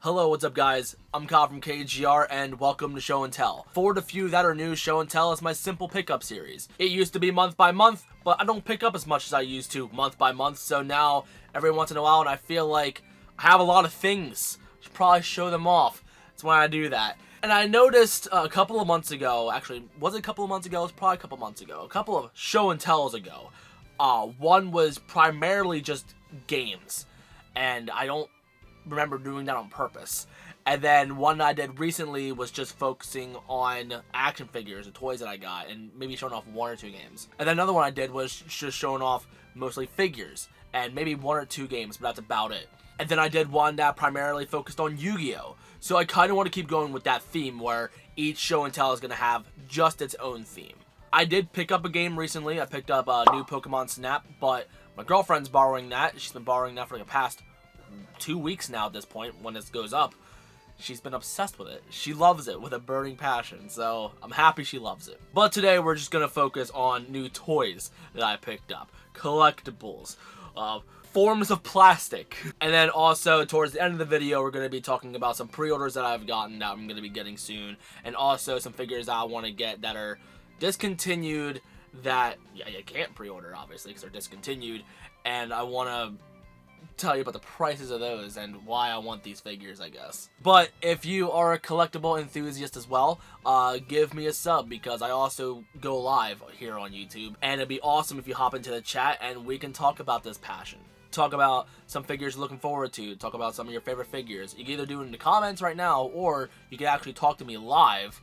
Hello, what's up guys? I'm Kyle from KGR and welcome to Show and Tell. For the few that are new, Show and Tell is my simple pickup series. It used to be month by month, but I don't pick up as much as I used to month by month, so now every once in a while, and I feel like I have a lot of things. I should probably show them off. That's why I do that. And I noticed a couple of months ago, actually, was it a couple of months ago? It was probably a couple months ago. A couple of Show and Tells ago. One was primarily just games, and I don't remember doing that on purpose. And then one I did recently was just focusing on action figures and toys that I got and maybe showing off one or two games. And then another one I did was just showing off mostly figures and maybe one or two games, but that's about it. And then I did one that primarily focused on Yu-Gi-Oh! So I kind of want to keep going with that theme where each show and tell is going to have just its own theme. I did pick up a game recently. I picked up a new Pokemon Snap, but my girlfriend's borrowing that. She's been borrowing that for like the past 2 weeks now at this point when this goes up. She's been obsessed with it. She loves it with a burning passion, so I'm happy she loves it. But today we're just going to focus on new toys that I picked up. Collectibles. Forms of plastic. And then also towards the end of the video we're going to be talking about some pre-orders that I've gotten that I'm going to be getting soon. And also some figures that I want to get that are discontinued that you can't pre-order obviously because they're discontinued. And I want to tell you about the prices of those and why I want these figures, I guess. But if you are a collectible enthusiast as well, give me a sub because I also go live here on YouTube, and it'd be awesome if you hop into the chat and we can talk about this passion. Talk about some figures you're looking forward to, talk about some of your favorite figures. You can either do it in the comments right now, or you can actually talk to me live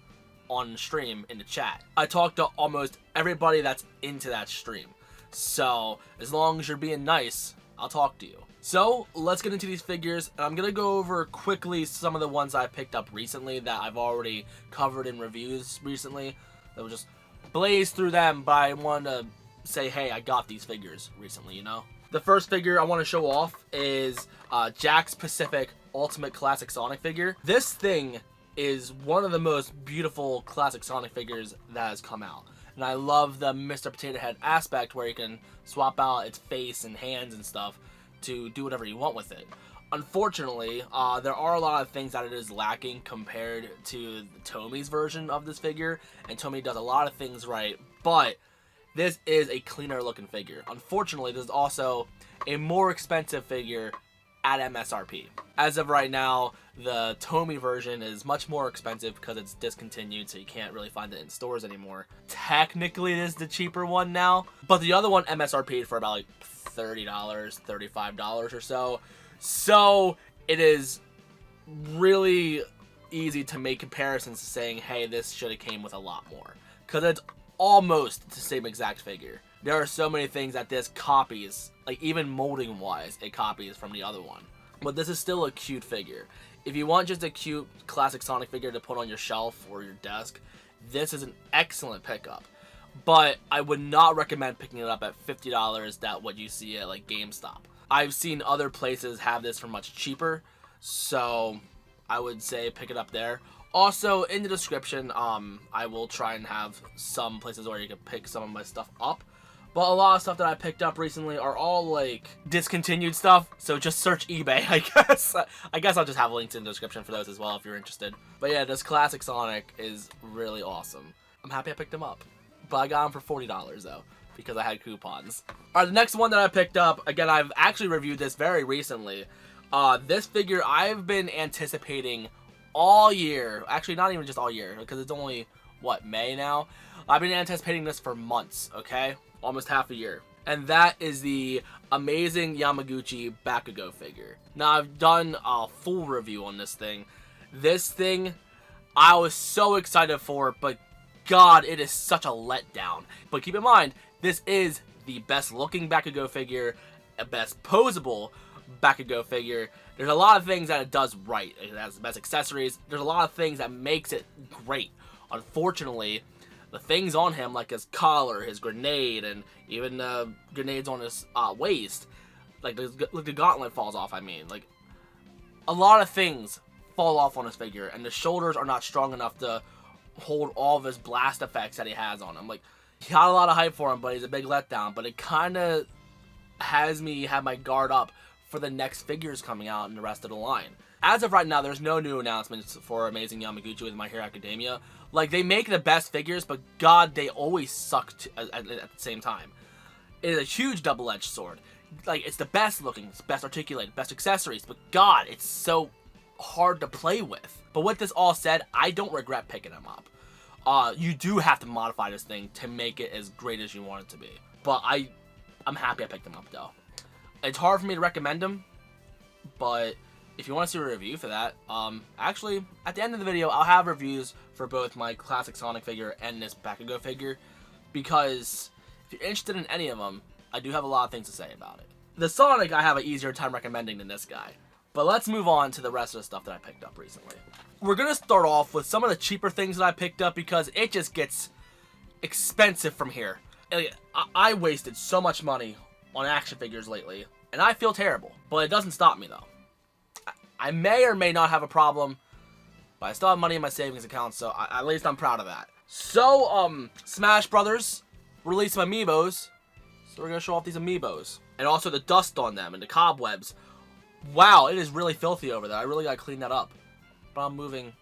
on stream in the chat. I talk to almost everybody that's into that stream, so as long as you're being nice, I'll talk to you. So, let's get into these figures, and I'm going to go over quickly some of the ones I picked up recently that I've already covered in reviews recently. That will just blaze through them, but I wanted to say, hey, I got these figures recently, you know? The first figure I want to show off is Jakks Pacific Ultimate Classic Sonic figure. This thing is one of the most beautiful classic Sonic figures that has come out. And I love the Mr. Potato Head aspect where you can swap out its face and hands and stuff to do whatever you want with it. Unfortunately, there are a lot of things that it is lacking compared to Tomi's version of this figure, and Tomy does a lot of things right, but this is a cleaner looking figure. Unfortunately, this is also a more expensive figure at MSRP. As of right now, the Tomy version is much more expensive because it's discontinued, so you can't really find it in stores anymore. Technically, it is the cheaper one now, but the other one MSRP'd for about like $30, $35 or so. So it is really easy to make comparisons to saying, hey, this should have came with a lot more, because it's almost the same exact figure. There are so many things that this copies, like even molding wise, it copies from the other one. But this is still a cute figure. If you want just a cute classic Sonic figure to put on your shelf or your desk, this is an excellent pickup. But I would not recommend picking it up at $50 that what you see at like GameStop. I've seen other places have this for much cheaper, so I would say pick it up there. Also, in the description, I will try and have some places where you can pick some of my stuff up. But a lot of stuff that I picked up recently are all like discontinued stuff, so just search eBay, I guess. I guess I'll just have links in the description for those as well if you're interested. But yeah, this classic Sonic is really awesome. I'm happy I picked him up. But I got them for $40 though, because I had coupons. Alright, the next one that I picked up, again, I've actually reviewed this very recently. This figure I've been anticipating all year. Actually, not even just all year, because it's only, what, May now? I've been anticipating this for months, okay? Almost half a year. And that is the amazing Yamahuchi Bakugo figure. Now, I've done a full review on this thing. This thing, I was so excited for, but God, it is such a letdown. But keep in mind, this is the best looking Bakugo figure, a best posable Bakugo figure. There's a lot of things that it does right. It has the best accessories. There's a lot of things that makes it great. Unfortunately, the things on him, like his collar, his grenade, and even the grenades on his waist, like the gauntlet falls off, I mean. Like, a lot of things fall off on his figure, and the shoulders are not strong enough to hold all of his blast effects that he has on him. Like, he got a lot of hype for him, but he's a big letdown. But it kind of has me have my guard up for the next figures coming out in the rest of the line. As of right now, there's no new announcements for Amazing Yamaguchi with My Hero Academia. Like, they make the best figures, but god, they always suck at the same time. It is a huge double-edged sword. Like, it's the best looking, it's best articulated, best accessories, but god, it's so hard to play with. But with this all said, I don't regret picking them up. You do have to modify this thing to make it as great as you want it to be. But I'm happy I picked them up, though. It's hard for me to recommend them, but if you want to see a review for that, actually, at the end of the video, I'll have reviews for both my classic Sonic figure and this Bakugo figure, because if you're interested in any of them, I do have a lot of things to say about it. The Sonic, I have an easier time recommending than this guy. But let's move on to the rest of the stuff that I picked up recently. We're going to start off with some of the cheaper things that I picked up, because it just gets expensive from here. I wasted so much money on action figures lately, and I feel terrible. But it doesn't stop me, though. I may or may not have a problem, but I still have money in my savings account, so at least I'm proud of that. So, Smash Brothers released some Amiibos, so we're going to show off these Amiibos. And also the dust on them and the cobwebs. Wow, it is really filthy over there. I really got to clean that up. But I'm moving,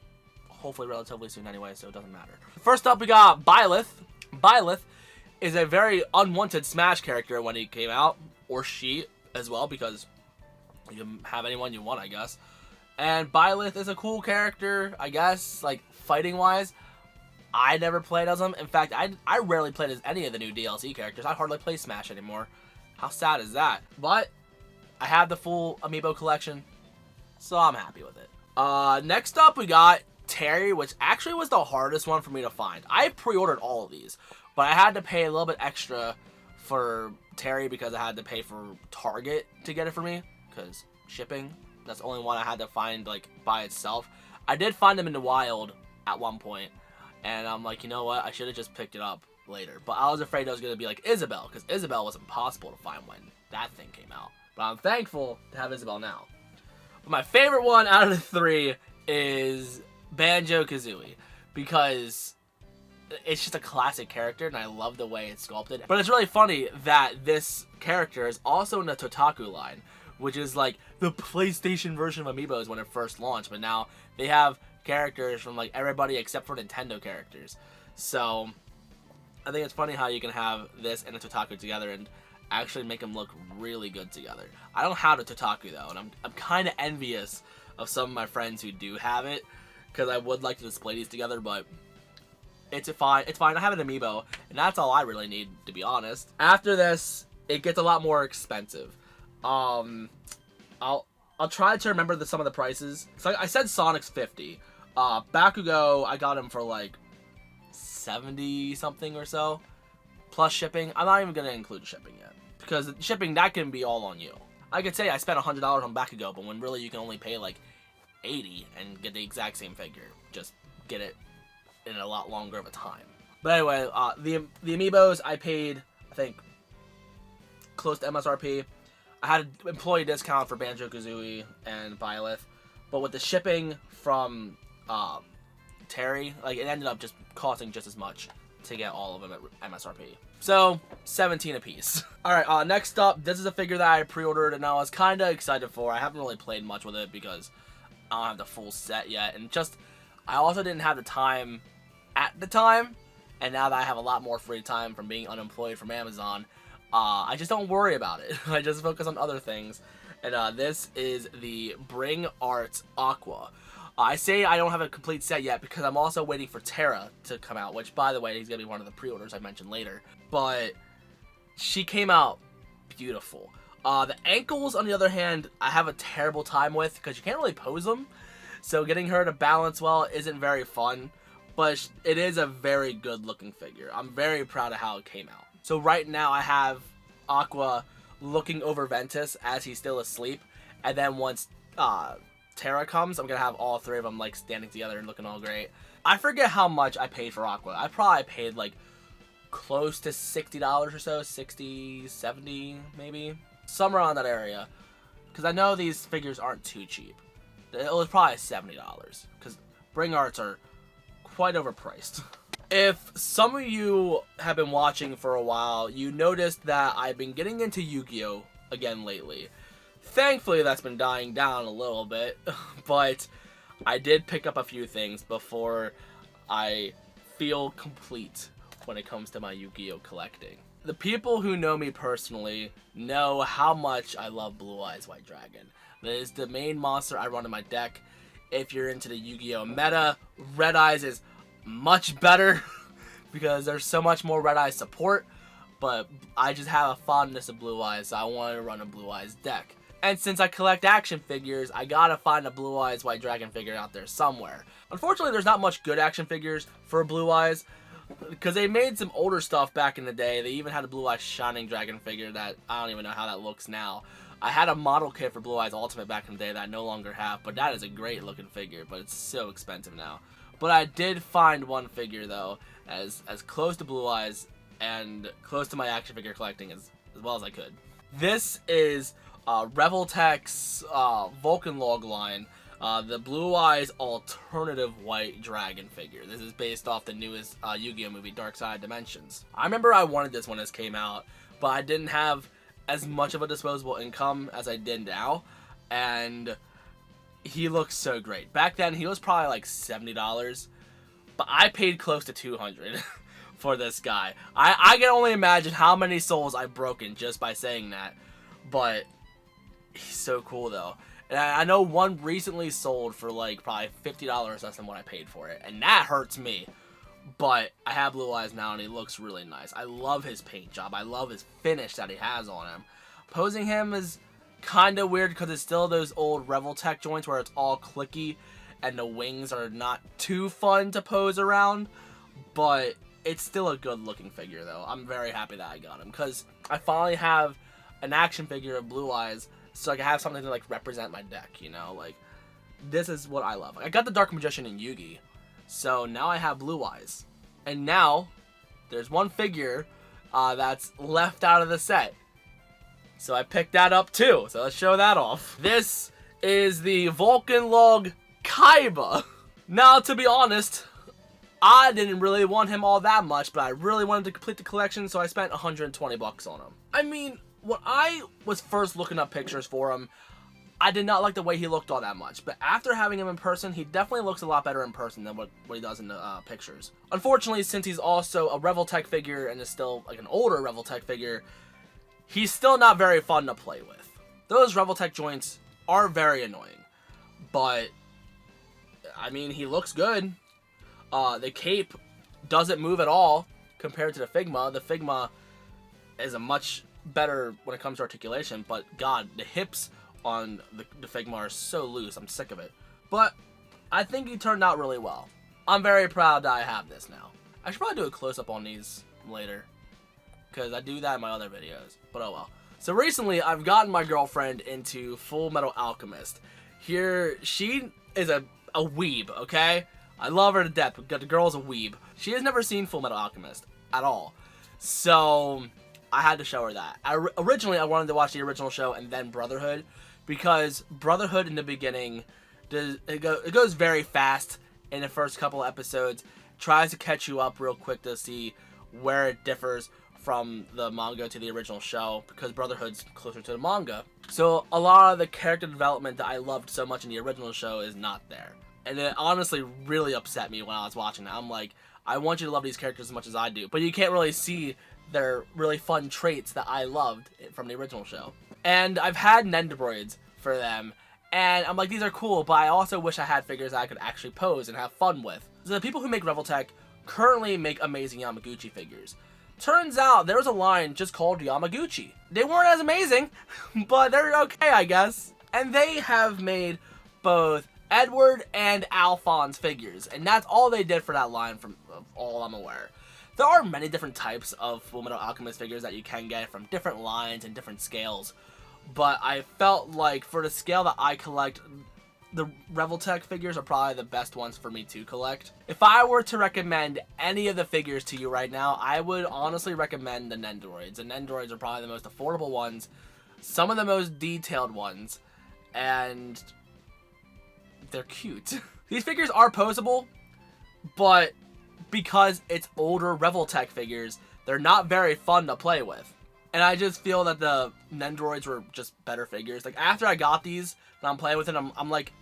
hopefully relatively soon anyway, so it doesn't matter. First up, we got Byleth. Byleth is a very unwanted Smash character when he came out, or she as well, because you can have anyone you want, I guess. And Byleth is a cool character, I guess, like, fighting-wise. I never played as him. In fact, I rarely played as any of the new DLC characters. I hardly play Smash anymore. How sad is that? But I have the full Amiibo collection, so I'm happy with it. Next up, we got Terry, which actually was the hardest one for me to find. I pre-ordered all of these, but I had to pay a little bit extra for Terry because I had to pay for Target to get it for me, because shipping. That's the only one I had to find, like, by itself. I did find them in the wild at one point, and I'm like, you know what? I should have just picked it up later. But I was afraid it was going to be like Isabelle, because Isabelle was impossible to find when that thing came out. But I'm thankful to have Isabelle now. But my favorite one out of the three is BanjoKazooie, because it's just a classic character, and I love the way it's sculpted. But it's really funny that this character is also in the Totaku line, which is like the PlayStation version of Amiibos when it first launched. But now they have characters from like everybody except for Nintendo characters. So I think it's funny how you can have this and a Totaku together and actually make them look really good together. I don't have a Totaku though, and I'm kind of envious of some of my friends who do have it, because I would like to display these together, but it's fine. It's fine. I have an Amiibo, and that's all I really need, to be honest. After this, it gets a lot more expensive. I'll try to remember some of the prices. So I said Sonic's 50. Bakugo, I got him for like 70 something or so, plus shipping. I'm not even gonna include shipping yet, because shipping, that can be all on you. I could say I spent $100 on Bakugo, but when really you can only pay like 80 and get the exact same figure. Just get it in a lot longer of a time. But anyway, the Amiibos, I paid, I think, close to MSRP. I had an employee discount for BanjoKazooie and Byleth, but with the shipping from Terry, like, it ended up just costing just as much to get all of them at MSRP. So, 17 apiece. Alright, next up, this is a figure that I pre-ordered and I was kind of excited for. I haven't really played much with it because I don't have the full set yet, and just, I also didn't have the time at the time, and now that I have a lot more free time from being unemployed from Amazon, I just don't worry about it. I just focus on other things. And this is the Bring Arts Aqua. I say I don't have a complete set yet because I'm also waiting for Terra to come out, which, by the way, he's going to be one of the pre-orders I mentioned later. But she came out beautiful. The ankles, on the other hand, I have a terrible time with because you can't really pose them. So getting her to balance well isn't very fun. But it is a very good looking figure. I'm very proud of how it came out. So right now I have Aqua looking over Ventus as he's still asleep. And then once Terra comes, I'm going to have all three of them like standing together and looking all great. I forget how much I paid for Aqua. I probably paid like close to $60 or so. 60, 70 maybe. Somewhere around that area. Because I know these figures aren't too cheap. It was probably $70. Because Bring Arts are quite overpriced. If some of you have been watching for a while, you noticed that I've been getting into Yu-Gi-Oh! Again lately. Thankfully, that's been dying down a little bit, but I did pick up a few things before I feel complete when it comes to my Yu-Gi-Oh! Collecting. The people who know me personally know how much I love Blue-Eyes White Dragon. That is the main monster I run in my deck. If you're into the Yu-Gi-Oh! Meta, Red Eyes is much better because there's so much more Red Eyes support, but I just have a fondness of Blue Eyes, so I wanted to run a Blue Eyes deck. And since I collect action figures, I gotta find a Blue Eyes White Dragon figure out there somewhere. Unfortunately, there's not much good action figures for Blue Eyes, because they made some older stuff back in the day. They even had a Blue Eyes Shining Dragon figure that I don't even know how that looks now. I had a model kit for Blue Eyes Ultimate back in the day that I no longer have, but that is a great looking figure, but it's so expensive now. But I did find one figure though, as close to Blue Eyes and close to my action figure collecting as well as I could. This is Revoltech's Vulcanlog line, the Blue Eyes alternative white dragon figure. This is based off the newest Yu-Gi-Oh! Movie, Dark Side Dimensions. I remember I wanted this when this came out, but I didn't have as much of a disposable income as I did now, and he looks so great. Back then, he was probably like $70, but I paid close to $200 for this guy. I can only imagine how many souls I've broken just by saying that, but he's so cool though. And I know one recently sold for like probably $50 less than what I paid for it, and that hurts me. But I have Blue Eyes now, and he looks really nice. I love his paint job. I love his finish that he has on him. Posing him is kind of weird because it's still those old Revoltech joints where it's all clicky, and the wings are not too fun to pose around. But it's still a good looking figure, though. I'm very happy that I got him because I finally have an action figure of Blue Eyes, so I can have something to like represent my deck. You know, like this is what I love. Like, I got the Dark Magician in Yugi. So now I have Blue Eyes. And now, there's one figure that's left out of the set. So I picked that up too. So let's show that off. This is the Vulcanlog Kaiba. Now, to be honest, I didn't really want him all that much, but I really wanted to complete the collection, so I spent 120 bucks on him. I mean, when I was first looking up pictures for him, I did not like the way he looked all that much, but after having him in person, he definitely looks a lot better in person than what he does in the pictures. Unfortunately, since he's also a Revoltech figure and is still like an older Revoltech figure, he's still not very fun to play with. Those Revoltech joints are very annoying, but I mean, he looks good. The cape doesn't move at all compared to the Figma. The Figma is a much better when it comes to articulation, but God, the hips on the Figma are so loose. I'm sick of it. But I think he turned out really well. I'm very proud that I have this now. I should probably do a close-up on these later, because I do that in my other videos, but oh well. So recently, I've gotten my girlfriend into Fullmetal Alchemist. Here, she is a weeb, okay? I love her to death, but the girl's a weeb. She has never seen Fullmetal Alchemist at all. So I had to show her that. Originally, I wanted to watch the original show and then Brotherhood, because Brotherhood in the beginning, it goes very fast in the first couple of episodes, tries to catch you up real quick to see where it differs from the manga to the original show, because Brotherhood's closer to the manga. So a lot of the character development that I loved so much in the original show is not there. And it honestly really upset me when I was watching it. I'm like, I want you to love these characters as much as I do, but you can't really see their really fun traits that I loved from the original show. And I've had Nendoroids for them, and I'm like, these are cool, but I also wish I had figures that I could actually pose and have fun with. So the people who make Revoltech currently make amazing Yamaguchi figures. Turns out there was a line just called Yamaguchi. They weren't as amazing, but they're okay, I guess. And they have made both Edward and Alphonse figures, and that's all they did for that line from all I'm aware. There are many different types of Fullmetal Alchemist figures that you can get from different lines and different scales, but I felt like for the scale that I collect, the Revoltech figures are probably the best ones for me to collect. If I were to recommend any of the figures to you right now, I would honestly recommend the Nendoroids. The Nendoroids are probably the most affordable ones, some of the most detailed ones, and they're cute. These figures are poseable, but because it's older Revoltech figures, they're not very fun to play with. And I just feel that the Nendoroids were just better figures. Like, after I got these, and I'm playing with it, I'm like,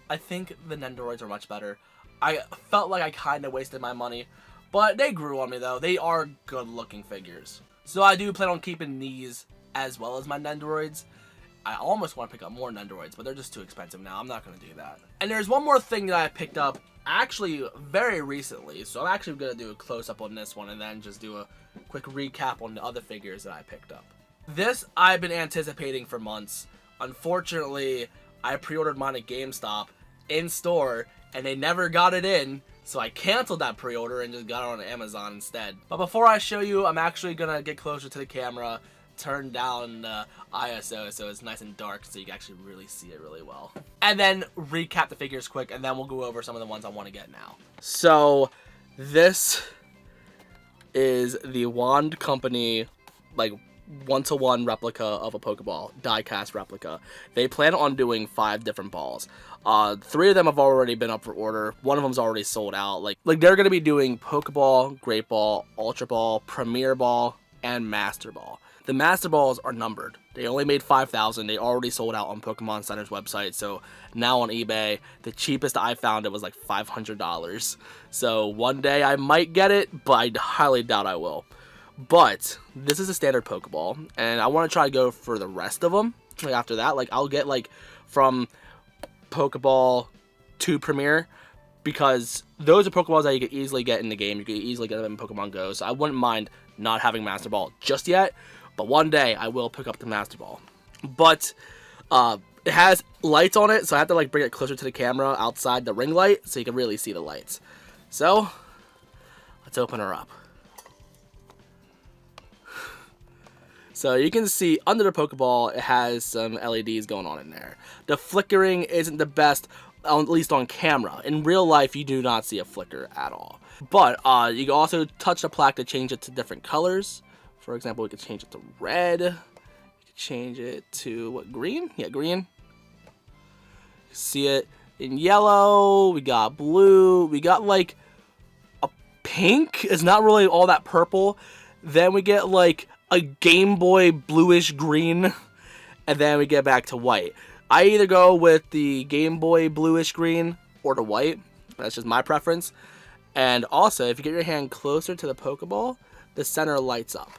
I think the Nendoroids are much better. I felt like I kind of wasted my money, but they grew on me, though. They are good-looking figures. So I do plan on keeping these as well as my Nendoroids. I almost want to pick up more Nendoroids, but they're just too expensive now. I'm not going to do that. And there's one more thing that I picked up actually very recently, so I'm actually going to do a close-up on this one and then just do a quick recap on the other figures that I picked up. This I've been anticipating for months. Unfortunately, I pre-ordered mine at GameStop in store, and they never got it in, so I canceled that pre-order and just got it on Amazon instead. But before I show you, I'm actually going to get closer to the camera, turn down the ISO so it's nice and dark so you can actually really see it really well. And then recap the figures quick, and then we'll go over some of the ones I want to get now. So this is the Wand Company, like, one-to-one replica of a Pokeball, die-cast replica. They plan on doing 5 different balls. 3 of them have already been up for order. 1 of them's already sold out. Like they're gonna be doing Pokeball, Great Ball, Ultra Ball, Premier Ball, and Master Ball. The Master Balls are numbered. They only made 5,000. They already sold out on Pokemon Center's website. So now on eBay, the cheapest I found it was like $500. So one day I might get it, but I highly doubt I will. But this is a standard Pokeball, and I want to try to go for the rest of them. Like after that, like I'll get like from Pokeball to Premier, because those are Pokeballs that you can easily get in the game. You can easily get them in Pokemon Go. So I wouldn't mind not having Master Ball just yet. But one day, I will pick up the Master Ball. But it has lights on it, so I have to like bring it closer to the camera outside the ring light so you can really see the lights. So, let's open her up. So you can see under the Pokeball, it has some LEDs going on in there. The flickering isn't the best, at least on camera. In real life, you do not see a flicker at all. But you can also touch the plaque to change it to different colors. For example, we could change it to red. We could change it to, what, green? Yeah, green. See it in yellow. We got blue. We got, like, a pink. It's not really all that purple. Then we get, like, a Game Boy bluish green. And then we get back to white. I either go with the Game Boy bluish green or the white. That's just my preference. And also, if you get your hand closer to the Pokeball, the center lights up.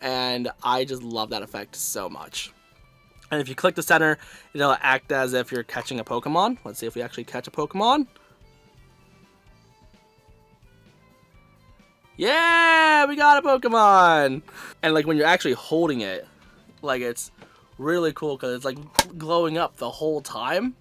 And I just love that effect so much. And if you click the center, it'll act as if you're catching a Pokemon. Let's see if we actually catch a Pokemon. Yeah, we got a Pokemon! And like when you're actually holding it, like it's really cool because it's like glowing up the whole time.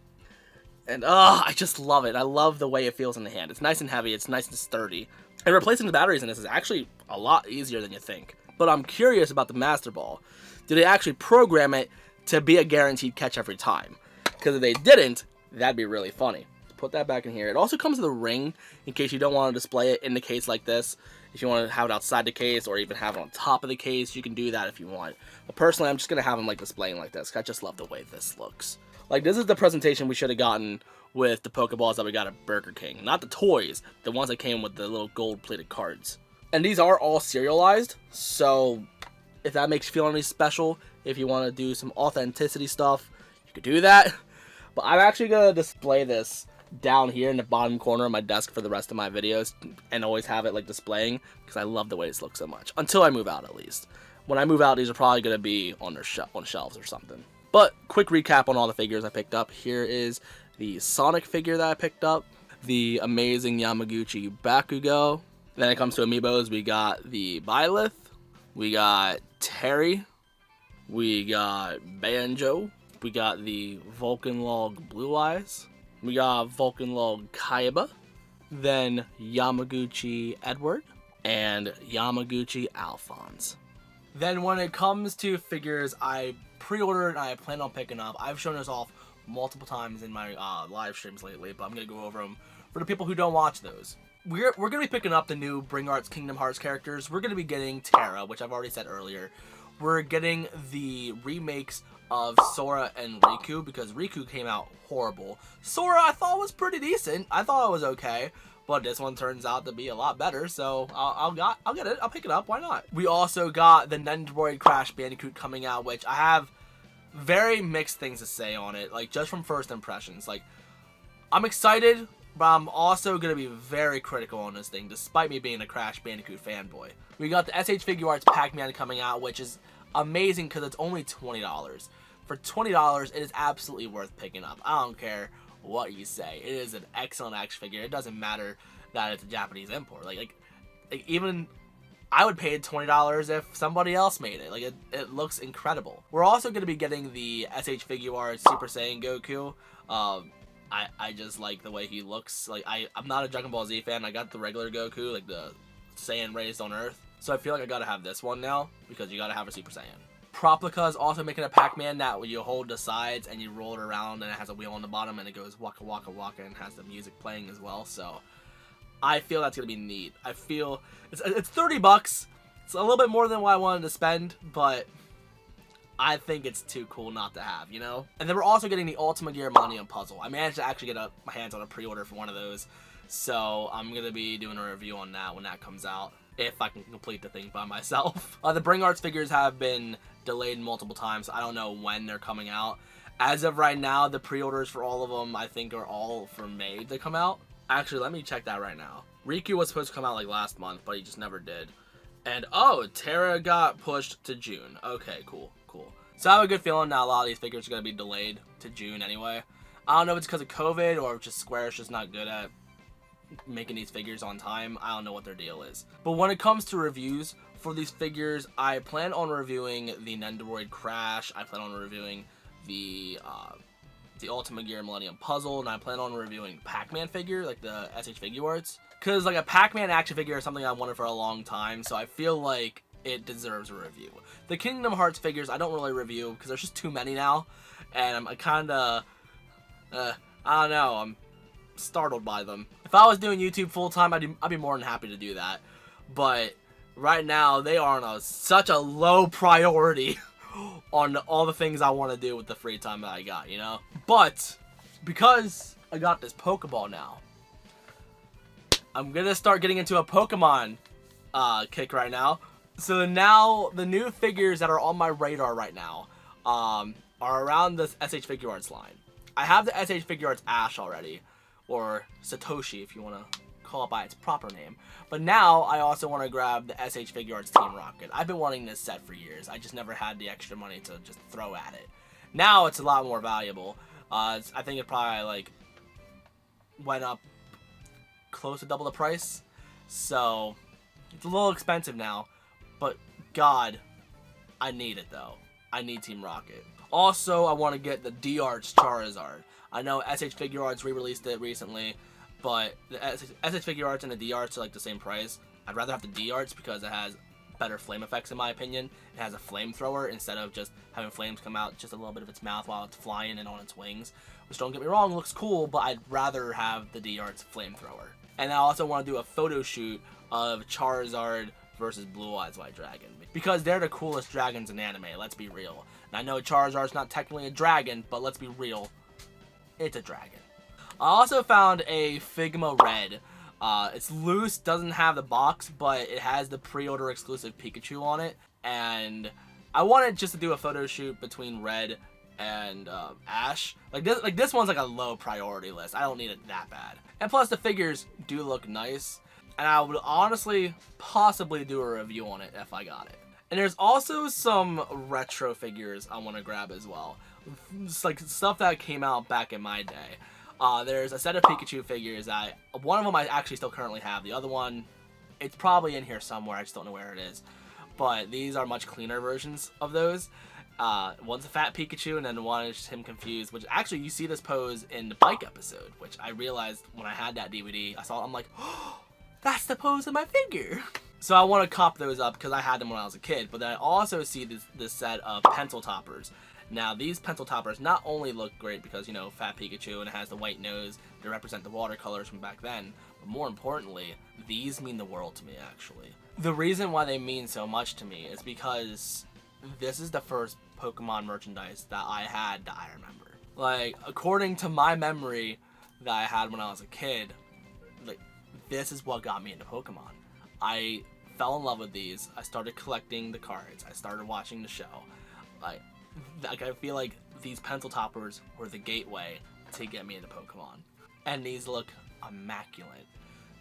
And I just love it. I love the way it feels in the hand. It's nice and heavy. It's nice and sturdy. And replacing the batteries in this is actually a lot easier than you think. But I'm curious about the Master Ball. Did they actually program it to be a guaranteed catch every time? Because if they didn't, that'd be really funny. Put that back in here. It also comes with a ring in case you don't want to display it in the case like this. If you want to have it outside the case or even have it on top of the case, you can do that if you want. But personally, I'm just going to have them like displaying like this. I just love the way this looks. Like, this is the presentation we should have gotten with the Pokeballs that we got at Burger King. Not the toys, the ones that came with the little gold-plated cards. And these are all serialized, so if that makes you feel any special, if you want to do some authenticity stuff, you could do that. But I'm actually going to display this down here in the bottom corner of my desk for the rest of my videos and always have it like displaying because I love the way this looks so much. Until I move out, at least. When I move out, these are probably going to be on their on shelves or something. But quick recap on all the figures I picked up. Here is the Sonic figure that I picked up, the amazing Yamahuchi Bakugo. Then it comes to Amiibos, we got the Byleth, we got Terry, we got Banjo, we got the Vulcanlog Blue-Eyes, we got Vulcanlog Kaiba, then Yamaguchi Edward, and Yamaguchi Alphonse. Then when it comes to figures I pre-ordered and I plan on picking up, I've shown this off multiple times in my live streams lately, but I'm going to go over them for the people who don't watch those. We're going to be picking up the new Bring Arts Kingdom Hearts characters. We're going to be getting Terra, which I've already said earlier. We're getting the remakes of Sora and Riku, because Riku came out horrible. Sora I thought was pretty decent. I thought it was okay. But this one turns out to be a lot better, so I'll get it. I'll pick it up. Why not? We also got the Nendoroid Crash Bandicoot coming out, which I have very mixed things to say on it, like just from first impressions. Like, I'm excited, but I'm also going to be very critical on this thing, despite me being a Crash Bandicoot fanboy. We got the SH Figuarts Pac-Man coming out, which is amazing because it's only $20. For $20, it is absolutely worth picking up. I don't care what you say. It is an excellent action figure. It doesn't matter that it's a Japanese import. Like even I would pay $20 if somebody else made it. Like, it looks incredible. We're also going to be getting the SH Figuarts Super Saiyan Goku. I just like the way he looks. Like, I'm not a Dragon Ball Z fan. I got the regular Goku, like the Saiyan raised on Earth. So I feel like I gotta have this one now, because you gotta have a Super Saiyan. Proplica is also making a Pac-Man that you hold the sides and you roll it around and it has a wheel on the bottom and it goes waka waka waka and has the music playing as well. So I feel that's gonna be neat. I feel it's $30. It's a little bit more than what I wanted to spend, but I think it's too cool not to have, you know? And then we're also getting the Ultima Gear Millennium Puzzle. I managed to actually get my hands on a pre-order for one of those, so I'm gonna be doing a review on that when that comes out, if I can complete the thing by myself. The Bring Arts figures have been delayed multiple times. So I don't know when they're coming out. As of right now, the pre-orders for all of them, I think, are all for May to come out. Actually, let me check that right now. Riku was supposed to come out like last month, but he just never did. And oh, Terra got pushed to June. Okay, cool. So I have a good feeling that a lot of these figures are going to be delayed to June anyway. I don't know if it's because of COVID or if just Square's just not good at making these figures on time. I don't know what their deal is. But when it comes to reviews for these figures, I plan on reviewing the Nendoroid Crash. I plan on reviewing the Ultima Gear Millennium Puzzle, and I plan on reviewing Pac-Man figure, like the SH Figuarts. Because like a Pac-Man action figure is something I wanted for a long time, so I feel like it deserves a review. The Kingdom Hearts figures I don't really review because there's just too many now, and I'm kind of, I don't know, I'm startled by them. If I was doing YouTube full time, I'd be more than happy to do that. But right now, they are on such a low priority on all the things I want to do with the free time that I got, you know? But because I got this Pokeball now, I'm going to start getting into a Pokemon kick right now. So now, the new figures that are on my radar right now are around this SH Figuarts line. I have the SH Figuarts Ash already, or Satoshi if you want to call it by its proper name. But now, I also want to grab the SH Figuarts Team Rocket. I've been wanting this set for years. I just never had the extra money to just throw at it. Now, it's a lot more valuable. I think it probably, like, went up close to double the price. So, it's a little expensive now. But, God, I need it, though. I need Team Rocket. Also, I want to get the D-Arts Charizard. I know SH Figuarts re-released it recently, but the SH Figuarts and the D-Arts are like the same price. I'd rather have the D-Arts because it has better flame effects in my opinion. It has a flamethrower instead of just having flames come out just a little bit of its mouth while it's flying and on its wings. Which, don't get me wrong, looks cool, but I'd rather have the D-Arts flamethrower. And I also want to do a photo shoot of Charizard versus Blue-Eyes White Dragon, because they're the coolest dragons in anime, let's be real. And I know Charizard's not technically a dragon, but let's be real, it's a dragon. I also found a Figma Red. It's loose, doesn't have the box, but it has the pre-order exclusive Pikachu on it, and I wanted just to do a photo shoot between Red and Ash. Like this one's like a low priority list. I don't need it that bad. And plus the figures do look nice. And I would honestly possibly do a review on it if I got it. And there's also some retro figures I want to grab as well. It's like stuff that came out back in my day. There's a set of Pikachu figures that, one of them I actually still currently have. The other one, it's probably in here somewhere. I just don't know where it is. But these are much cleaner versions of those. One's a fat Pikachu and then one is just him confused. Which actually you see this pose in the bike episode. Which I realized when I had that DVD. I saw it, I'm like, oh, that's the pose of my figure. So I want to cop those up because I had them when I was a kid. But then I also see this set of pencil toppers. Now these pencil toppers not only look great because, you know, fat Pikachu and it has the white nose to represent the watercolors from back then. But more importantly, these mean the world to me actually. The reason why they mean so much to me is because this is the first Pokemon merchandise that I had that I remember. Like, according to my memory that I had when I was a kid, like, this is what got me into Pokemon. I fell in love with these. I started collecting the cards. I started watching the show. Like I feel like these pencil toppers were the gateway to get me into Pokemon. And these look immaculate.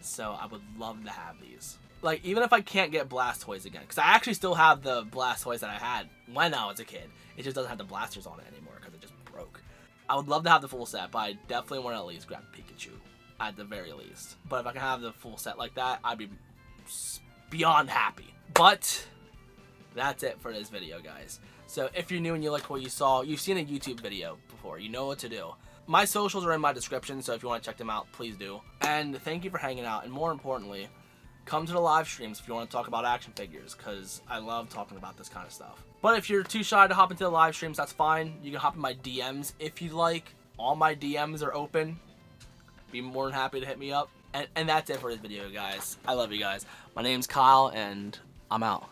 So I would love to have these. Like, even if I can't get Blastoise again, because I actually still have the Blastoise that I had when I was a kid. It just doesn't have the blasters on it anymore because it just broke. I would love to have the full set, but I definitely want to at least grab Pikachu at the very least. But if I can have the full set like that, I'd be beyond happy. But that's it for this video, guys. So if you're new and you like what you saw, you've seen a YouTube video before, you know what to do. My socials are in my description, so if you want to check them out, please do. And thank you for hanging out, and more importantly, come to the live streams if you want to talk about action figures, because I love talking about this kind of stuff. But if you're too shy to hop into the live streams, that's fine. You can hop in my DMs if you like. All my DMs are open. Be more than happy to hit me up. And that's it for this video, guys. I love you guys. My name's Kyle, and I'm out.